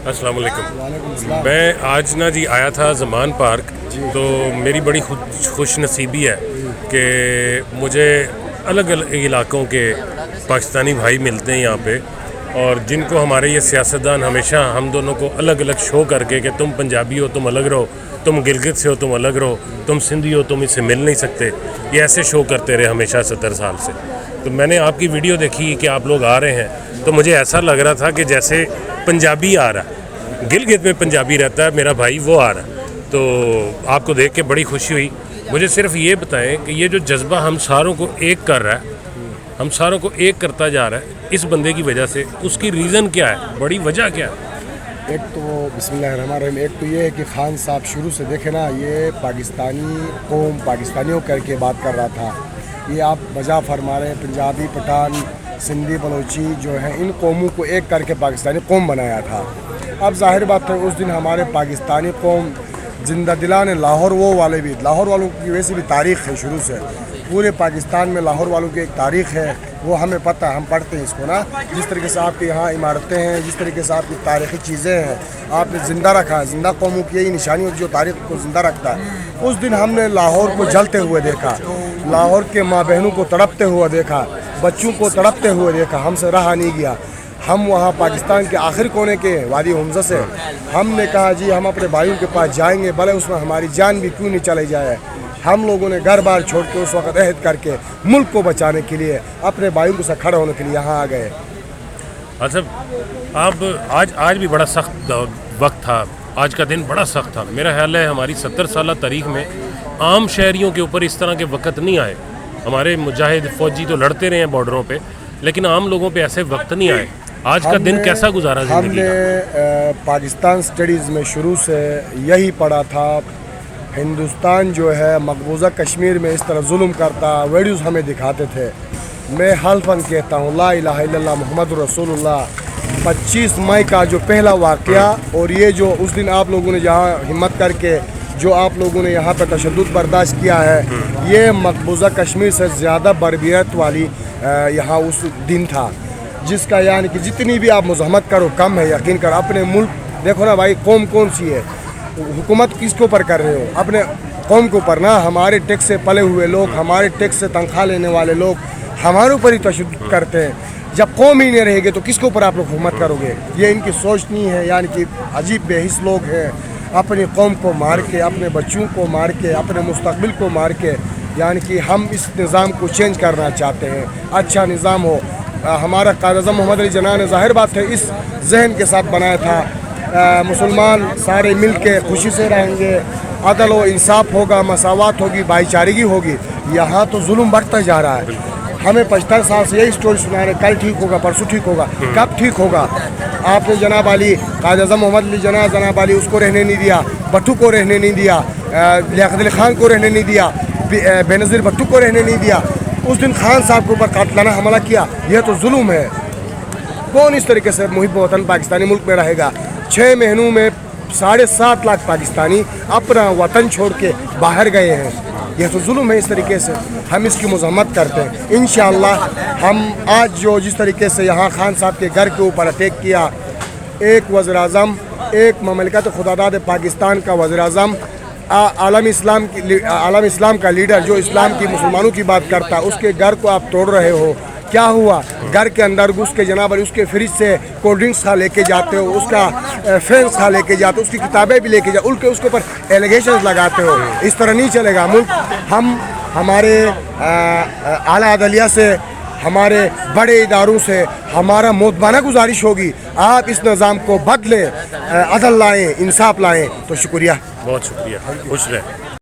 السلام علیکم. میں آج جی آیا تھا زمان پارک, تو میری بڑی خوش نصیبی ہے کہ مجھے الگ الگ علاقوں کے پاکستانی بھائی ملتے ہیں یہاں پہ, اور جن کو ہمارے یہ سیاستدان ہمیشہ ہم دونوں کو الگ الگ شو کر کے کہ تم پنجابی ہو تم الگ رہو, تم گلگت سے ہو تم الگ رہو, تم سندھی ہو تم اس سے مل نہیں سکتے, یہ ایسے شو کرتے رہے ہمیشہ 70 سال سے. تو میں نے آپ کی ویڈیو دیکھی کہ آپ لوگ آ رہے ہیں, تو مجھے ایسا لگ رہا تھا کہ جیسے پنجابی آ رہا ہے, گلگت میں پنجابی رہتا ہے میرا بھائی, وہ آ رہا ہے. تو آپ کو دیکھ کے بڑی خوشی ہوئی. مجھے صرف یہ بتائیں کہ یہ جو جذبہ ہم ساروں کو ایک کر رہا ہے, ہم ساروں کو ایک کرتا جا رہا ہے اس بندے کی وجہ سے, اس کی ریزن کیا ہے, بڑی وجہ کیا ہے؟ ایک تو بسم اللہ الرحمن الرحیم, ایک تو یہ ہے کہ خان صاحب شروع سے دیکھیں نا, یہ پاکستانی قوم پاکستانیوں کر کے بات کر رہا تھا. یہ آپ بجا فرما رہے ہیں, پنجابی پٹھان سندھی بلوچی جو ہے ان قوموں کو ایک کر کے پاکستانی قوم بنایا تھا. اب ظاہر بات ہے اس دن ہمارے پاکستانی قوم زندہ دلان لاہور وہ والے بھی, لاہور والوں کی ویسے بھی تاریخ ہے شروع سے, پورے پاکستان میں لاہور والوں کی ایک تاریخ ہے, وہ ہمیں پتہ ہے, ہم پڑھتے ہیں اس کو نا. جس طریقے سے آپ کے یہاں عمارتیں ہیں, جس طریقے سے آپ کی تاریخی چیزیں ہیں, آپ نے زندہ رکھا ہے. زندہ قوموں کی یہی نشانی ہوتی ہے جو تاریخ کو زندہ رکھتا ہے. اس دن ہم نے لاہور کو جلتے ہوئے دیکھا, لاہور کے ماں بہنوں کو تڑپتے ہوئے دیکھا, بچوں کو تڑپتے ہوئے دیکھا. ہم سے رہا نہیں گیا. ہم وہاں پاکستان کے آخر کونے کے وادی حمزہ سے ہم نے کہا جی ہم اپنے بھائیوں کے پاس جائیں گے, بھلے اس میں ہماری جان بھی کیوں نہیں چلی جائے. ہم لوگوں نے گھر بار چھوڑ کے اس وقت عہد کر کے ملک کو بچانے کے لیے, اپنے بھائیوں کے ساتھ کھڑے ہونے کے لیے یہاں آ گئے. اچھا, آپ آج بھی بڑا سخت وقت تھا, آج کا دن بڑا سخت تھا. میرا خیال ہے ہماری 70 سالہ تاریخ میں عام شہریوں کے اوپر اس طرح کے وقت نہیں آئے. ہمارے مجاہد فوجی تو لڑتے رہے ہیں بارڈروں پہ, لیکن عام لوگوں پہ ایسے وقت نہیں آئے. آج کا دن کیسا گزارا زندگی ہم نے پاکستان سٹڈیز میں شروع سے یہی پڑھا تھا, ہندوستان جو ہے مقبوضہ کشمیر میں اس طرح ظلم کرتا, ویڈیوز ہمیں دکھاتے تھے. میں حلفاً کہتا ہوں لا الہ الا اللہ محمد رسول اللہ. 25 مئی کا جو پہلا واقعہ, اور یہ جو اس دن آپ لوگوں نے جہاں ہمت کر کے جو آپ لوگوں نے یہاں پہ تشدد برداشت کیا ہے, یہ مقبوضہ کشمیر سے زیادہ بربریت والی یہاں اس دن تھا, جس کا یعنی کہ جتنی بھی آپ مزاحمت کرو کم ہے. یقین کر اپنے ملک دیکھو نا بھائی, قوم کون سی ہے, حکومت کس کے اوپر کر رہے ہو, اپنے قوم کے اوپر نا. ہمارے ٹیکس سے پلے ہوئے لوگ, ہمارے ٹیکس سے تنخواہ لینے والے لوگ ہمارے اوپر ہی تشدد کرتے ہیں. جب قوم ہی نہیں رہے گے تو کس کے اوپر آپ لوگ حکومت کرو گے؟ یہ ان کی سوچ نہیں ہے. یعنی کہ عجیب بے حس لوگ ہیں, اپنی قوم کو مار کے, اپنے بچوں کو مار کے, اپنے مستقبل کو مار کے. یعنی کہ ہم اس نظام کو چینج کرنا چاہتے ہیں, اچھا نظام ہو. ہمارا قائد اعظم محمد علی جناح نے ظاہر بات ہے اس ذہن کے ساتھ بنایا تھا, مسلمان سارے مل کے خوشی سے رہیں گے, عدل و انصاف ہوگا, مساوات ہوگی, بھائی چارگی ہوگی. یہاں تو ظلم بڑھتا جا رہا ہے. ہمیں 75 سال سے یہی سٹوری سنا رہے, کل ٹھیک ہوگا, پرسوں ٹھیک ہوگا. کب ٹھیک ہوگا؟ آپ نے جناب علی, قائد اعظم محمد علی جناح, جناب علی اس کو رہنے نہیں دیا, بھٹو کو رہنے نہیں دیا, لیاقت علی خان کو رہنے نہیں دیا, بے نظیر بھٹو کو رہنے نہیں دیا. اس دن خان صاحب کے اوپر قاتلانہ حملہ کیا. یہ تو ظلم ہے. کون اس طریقے سے محب وطن پاکستانی ملک میں رہے گا؟ 6 مہینوں میں 7.5 لاکھ پاکستانی اپنا وطن چھوڑ کے باہر گئے ہیں. یہ تو ظلم ہے. اس طریقے سے ہم اس کی مذمت کرتے ہیں. انشاءاللہ ہم آج جو جس طریقے سے یہاں خان صاحب کے گھر کے اوپر اٹیک کیا, ایک وزیر اعظم, ایک مملکت خداداد پاکستان کا وزیر اعظم, عالم اسلام کا لیڈر جو اسلام کی مسلمانوں کی بات کرتا, اس کے گھر کو آپ توڑ رہے ہو. کیا ہوا؟ گھر کے اندر گھس کے جناب علی اس کے فریج سے کولڈ ڈرنکس کھا لے کے جاتے ہو, اس کا فینس کھا لے کے جاتے ہو, اس کی کتابیں بھی لے کے جاتے, اس کے اوپر ایلیگیشنز لگاتے ہو. اس طرح نہیں چلے گا ملک. ہم ہمارے اعلیٰ عدلیہ سے, ہمارے بڑے اداروں سے ہمارا مؤدبانہ گزارش ہوگی, آپ اس نظام کو بدلیں, عدل لائیں, انصاف لائیں. تو شکریہ, بہت شکریہ, خوش رہیں.